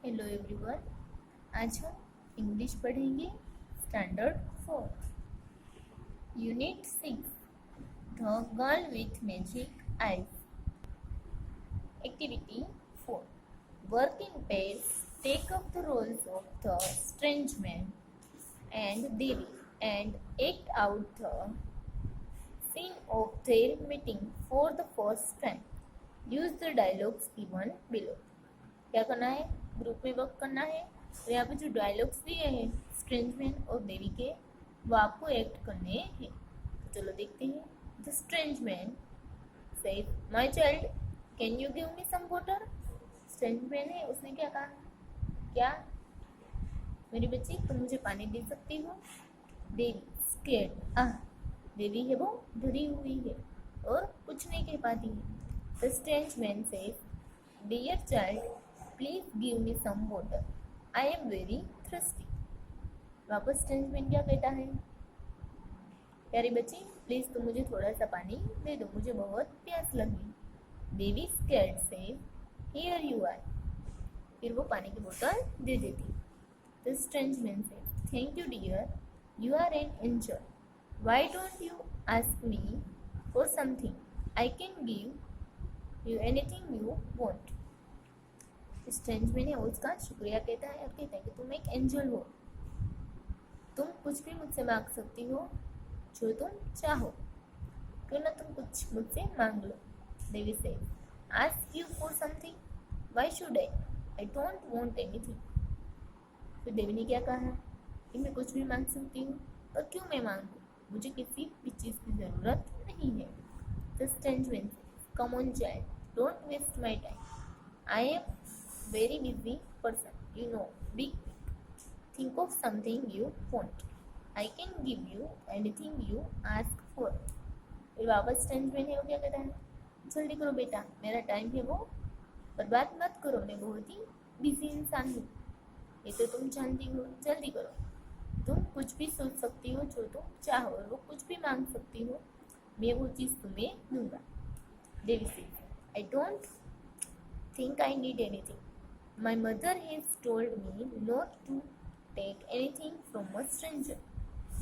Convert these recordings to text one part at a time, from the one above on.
Hello everyone. आज हम English पढ़ेंगे standard 4 unit 6 the girl with magic eyes. Activity 4 working pairs take up the roles of the strange man and Devi and act out the scene of their meeting for the first time. Use the dialogues given below. क्या करना है? Group में work करना है। तो यहाँ पे जो डायलॉग्स दिए हैं स्ट्रेंज मैन और देवी के, वो आपको एक्ट करने हैं। तो चलो देखते हैं। The strange man said, my child, can you give me some water. Strange man है, उसने क्या कहा? क्या मेरी बच्ची, तुम मुझे पानी दे सकती हो? देवी स्केर्ड, देवी है वो डरी हुई है और कुछ नहीं कह पाती है। The strange man said, dear child, please give me some water, I am very thirsty. वापस स्ट्रेंज मैन क्या कहता है? प्यारी बच्ची, प्लीज तुम मुझे थोड़ा सा पानी दे दो, मुझे बहुत प्यास लगी। Devi scared said, here you are. फिर वो पानी की बोतल दे देती। The strange man said, thank you dear, you are an angel, why don't you ask me for something, I can give you anything you want. Strange man है उसका शुक्रिया कहता है और कहता है कि तुम एक एंजल हो, तुम कुछ भी मुझसे मांग सकती हो जो तुम चाहो, क्यों ना तुम कुछ मुझसे मांग लो। देवी से, ask you for something, why should I don't want anything. फिर देवी ने क्या कहा कि मैं कुछ भी मांग सकती हूँ, पर क्यों मैं मांगू, मुझे किसी भी चीज़ की ज़रूरत नहीं है। The strange man, come on child, don't waste my time, I am very busy person, you know, be quick, think of something you want, I can give you anything you ask for। फिर वापस strange man है वो क्या कहता है? जल्दी करो बेटा, मेरा टाइम है वो बर्बाद मत करो, मैं बहुत ही बिजी इंसान हूँ, ये तो तुम जानती हो, जल्दी करो। तुम कुछ भी सोच सकती हो जो तुम चाहो और वो कुछ भी मांग सकती हो, मैं वो चीज़ तुम्हें दूंगा। देवी से, I don't think I need anything. My mother has told me not to take anything from a stranger.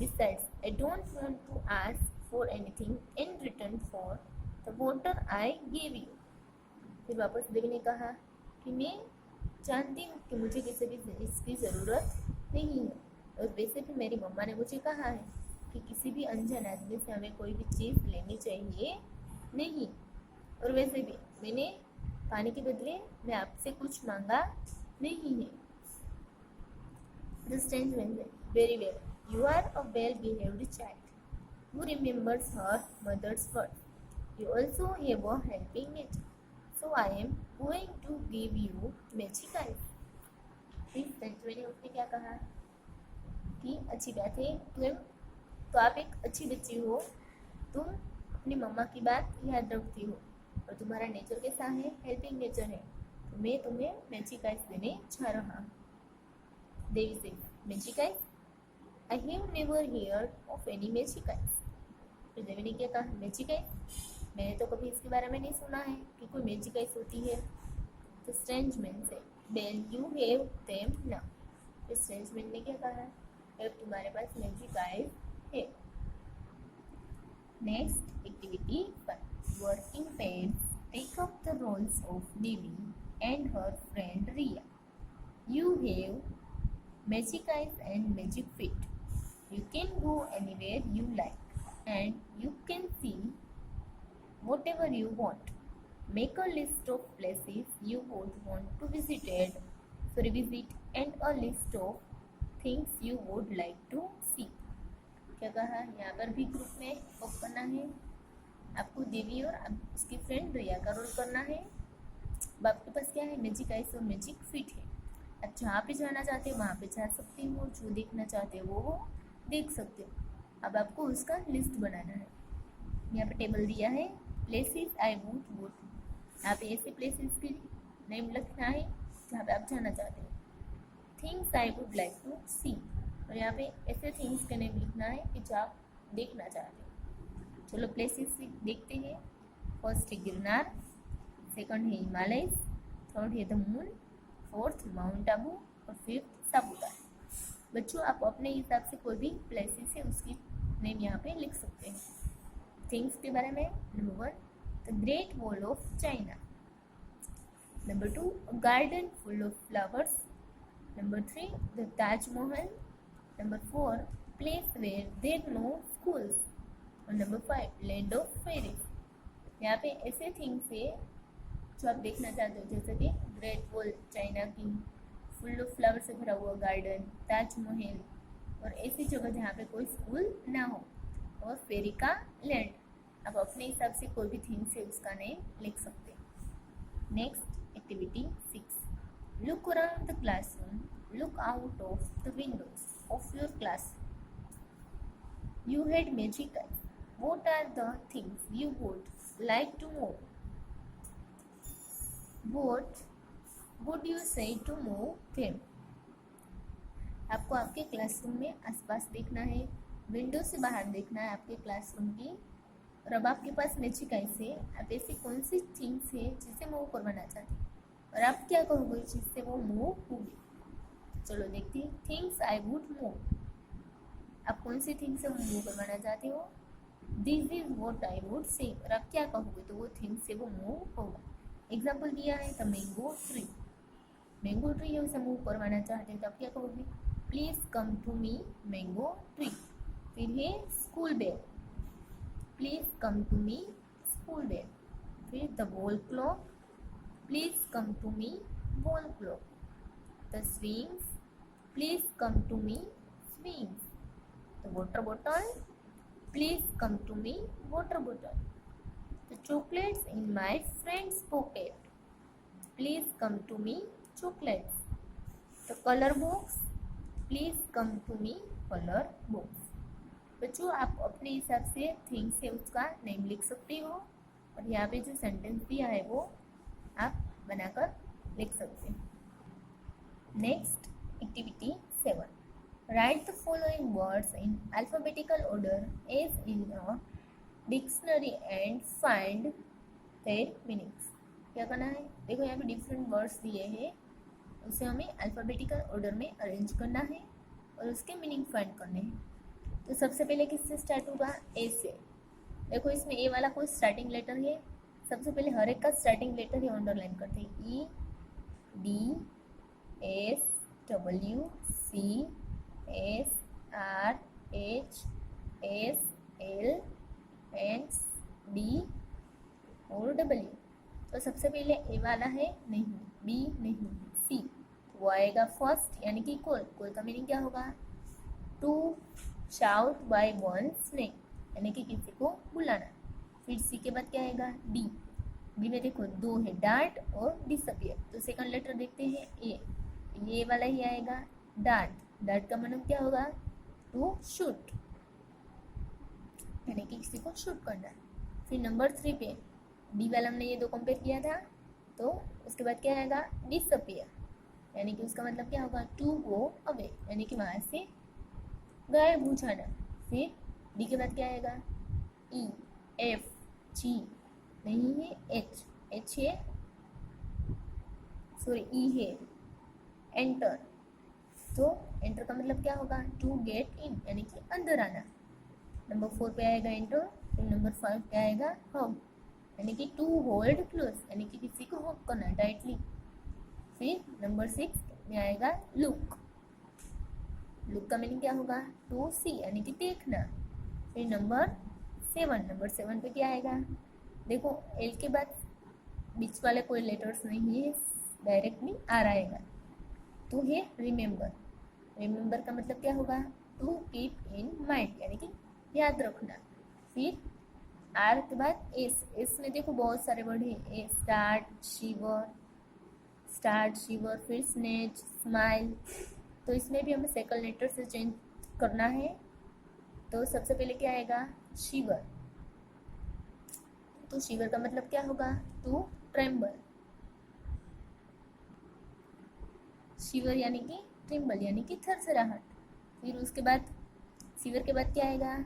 Besides, I don't want to ask for anything in return for the water I gave you। फिर वापस देवी ने कहा कि मैं जानती हूँ कि मुझे किसी भी इसकी ज़रूरत नहीं है, और वैसे भी मेरी मम्मा ने मुझे कहा है कि किसी भी अनजान आदमी से हमें कोई भी चीज़ लेनी चाहिए नहीं, और वैसे भी मैंने पानी के बदले मैं आपसे कुछ मांगा नहीं है। The strange man said, very well, you are a well-behaved child who remembers her mother's word. You also have a helping nature, so I am going to give you magic eyes। फिर strange man ने उसने क्या कहा कि अच्छी बात है, तुम तो आप एक अच्छी बच्ची हो, तुम अपनी मम्मा की बात याद रखती हो, और तुम्हारा नेचर कैसा है? हेल्पिंग नेचर है, तो मैं तुम्हें मैजिक आइस देने जा रहा हूँ। देवी से, magic ice, I have never heard of any magic ice. तो देवी ने क्या कहा? मैजिक आइस, मैंने तो कभी इसके बारे में नहीं सुना है कि कोई मैजिक आइस होती है। तो स्ट्रेंज मैन से, well you have them now. तो स्ट्रेंज मैन ने क्या कहा? अब तुम्हारे पास मैजिक आइस है। Next activity 5 working parents take up the roles of Devi and her friend Riya। You have magic eyes and magic feet, you can go anywhere you like and you can see whatever you want, make a list of places you would want to visit and a list of things you would like to see। क्या कहा? यहाँ पर भी group में work करना है, आपको देवी और उसकी फ्रेंड रिया का रोल करना है। अब आपके पास क्या है? मैजिक आइस और मैजिक फिट है। आप जहाँ पे जाना चाहते हो वहाँ पे जा सकते हो, जो देखना चाहते हो वो देख सकते हो। अब आपको उसका लिस्ट बनाना है। यहाँ पे टेबल दिया है, places I would go to, यहाँ पे ऐसे प्लेसेस के नेम लिखना है जहाँ पे आप जाना चाहते हो। Things I would like to see, और यहाँ पे ऐसे थिंग्स के नेम लिखना है कि जो आप देखना चाहते हो। चलो प्लेसेस देखते हैं। फर्स्ट है गिरनार, सेकंड है हिमालय, थर्ड है the moon, fourth mount Abu और फिफ्थ सापुतारा। बच्चों आप अपने हिसाब से कोई भी प्लेसेस है उसकी नेम यहाँ पे लिख सकते हैं। थिंग्स के बारे में, number 1 the great wall of China, number 2 a garden full of flowers, number 3 the Taj Mahal, number 4 place where there are no schools और नंबर 5 land of fairies। यहाँ पे ऐसे थिंग्स है जो आप देखना चाहते हो, जैसे कि ग्रेट वॉल चाइना की, फुल ऑफ फ्लावर से भरा हुआ गार्डन, ताजमहल और ऐसी जगह जहाँ पे कोई स्कूल ना हो, और फेरी का लैंड। आप अपने हिसाब से कोई भी थिंग्स है उसका नेम लिख सकते हैं। Next activity 6 look around the classroom, look out of the Windows of your class. You had magic eyes. What are the things you would like to move? What would you say to move them? आपको आपके classroom में आसपास देखना है, window से बाहर देखना है आपके क्लासरूम की, और अब आपके पास मैजिक आई से आप ऐसी कौन सी थिंग्स है जिसे मूव करवाना चाहते हैं और आप क्या करोगे जिससे वो मूव होगी। चलो देखते हैं। थिंग्स आई वुड मूव, आप कौन सी थिंग से मूव करवाना चाहते हो। This is what I would say, और आप क्या कहोगे तो वो थिंग से वो मूव होगा। एग्जाम्पल दिया है the mango tree, mango tree है उसे मूव करवाना चाहते हैं तो आप क्या कहोगे, please come to me mango tree. फिर है school bag, please come to me school bag. फिर the wall clock, please come to me wall clock. The swings, please come to me swings. The water bottle, please come to me water bottle. The chocolates in my friend's pocket, please come to me chocolates. The color box, please come to me color box। बच्चों आप अपने हिसाब से things से उसका name लिख सकते हो, और यहाँ पे जो सेंटेंस दिया है वो आप बनाकर लिख सकते हैं। Next activity 7 Write the following words in alphabetical order as in a dictionary and find their meanings। क्या करना है, देखो यहाँ पे डिफरेंट वर्ड्स दिए हैं, उसे हमें अल्फ़ाबेटिकल ऑर्डर में अरेंज करना है और उसके मीनिंग फाइंड करने हैं। तो सबसे पहले किससे स्टार्ट होगा, ए से। देखो इसमें ए वाला कोई स्टार्टिंग लेटर है, सबसे पहले हर एक का स्टार्टिंग लेटर ही अंडरलाइन करते हैं। E D S W C S R H S L N D और डब्ल्यू। तो सबसे पहले ए वाला है नहीं, बी नहीं, सी, वो आएगा फर्स्ट यानी कि कोई का मीनिंग क्या होगा, to shout by one snake यानी कि किसी को बुलाना। फिर सी के बाद क्या आएगा, डी, डी में देखो दो है, डार्ट और डिसअपियर। तो सेकंड लेटर देखते हैं ए, ये वाला ही आएगा डार्ट, डार्ट का मतलब क्या होगा, टू शूट यानी कि किसी को शूट करना। फिर नंबर 3 पे डी वाला हमने ये दो कंपेयर किया था, तो उसके बाद क्या आएगा, डिसअपियर यानी कि उसका मतलब क्या होगा, टू गो अवे यानी कि वहाँ से गायब हो जाना। फिर डी के बाद क्या आएगा, ई एफ जी नहीं है, एच, एच है सॉरी ई है, एंटर, तो एंटर का मतलब क्या होगा, टू गेट इन यानी कि अंदर आना। नंबर 4 पे आएगा एंटर। फिर नंबर 5 पे आएगा हग यानी कि टू होल्ड क्लोज यानी कि किसी को हग करना टाइटली। फिर नंबर 6 में आएगा लुक, लुक का मीनिंग क्या होगा, टू सी यानी कि देखना। फिर नंबर 7 पे क्या आएगा, देखो एल के बाद बीच वाले कोई लेटर्स नहीं है, डायरेक्टली आ रहेगा, तो है रिमेंबर, रिमेंबर का मतलब क्या होगा, टू कीप इन माइंड यानी कि याद रखना। फिर आर के बाद एस, एस में देखो बहुत सारे वर्ड है, ए स्टार्ट शिवर, फिर स्नेच, स्माइल, तो इसमें भी हमें सेकंड लेटर से चेंज करना है। तो सबसे पहले क्या आएगा, शिवर, तो शिवर का मतलब क्या होगा, टू ट्रेम्बल, शिवर यानी कि ट्रेम्बल यानी कि थरथराहट। फिर उसके बाद शिवर के बाद क्या आएगा,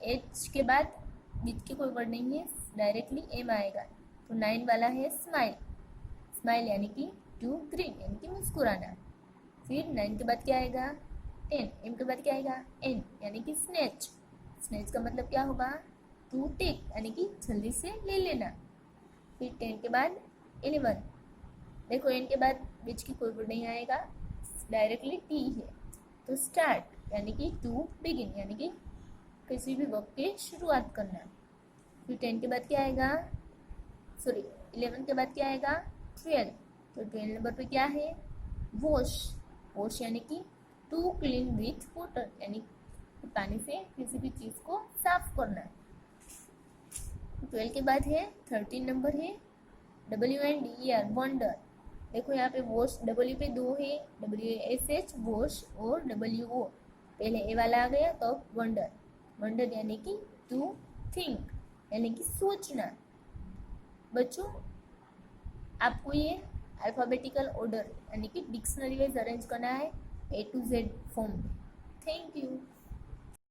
एच के बाद बीच के कोई वर्ड नहीं है, डायरेक्टली एम आएगा, तो 9 वाला है स्माइल, स्माइल यानी कि टू ग्रीन यानी कि मुस्कुराना। फिर 9 के बाद क्या आएगा 10, एम के बाद क्या आएगा एन यानी कि स्नैच। स्नैच का मतलब क्या होगा टू टेक यानी कि जल्दी से ले लेना। फिर 10 के बाद 11, देखो एन के बाद बीच की कोई वर्ड नहीं आएगा, डायरेक्टली टी है, तो स्टार्ट यानी कि टू बिगिन यानी कि किसी भी वर्क की शुरुआत करना। फिर 10 के बाद क्या आएगा, सॉरी 11 के बाद क्या आएगा 12, तो 12 नंबर पे क्या है वॉश। वॉश यानी कि टू क्लीन विथ वाटर यानी पानी से किसी भी चीज़ को साफ करना। 12 के बाद है 13 नंबर है WNDER वंडर। देखो यहाँ पे वॉश डब्ल्यू पे दो है, WASH वॉश और WO, पहले ए वाला आ गया तो वंडर। वंडर यानी कि टू थिंक यानी कि सोचना। बच्चों आपको ये अल्फ़ाबेटिकल ऑर्डर यानी कि डिक्शनरी वाइज अरेंज करना है A to Z फॉर्म में। Thank you.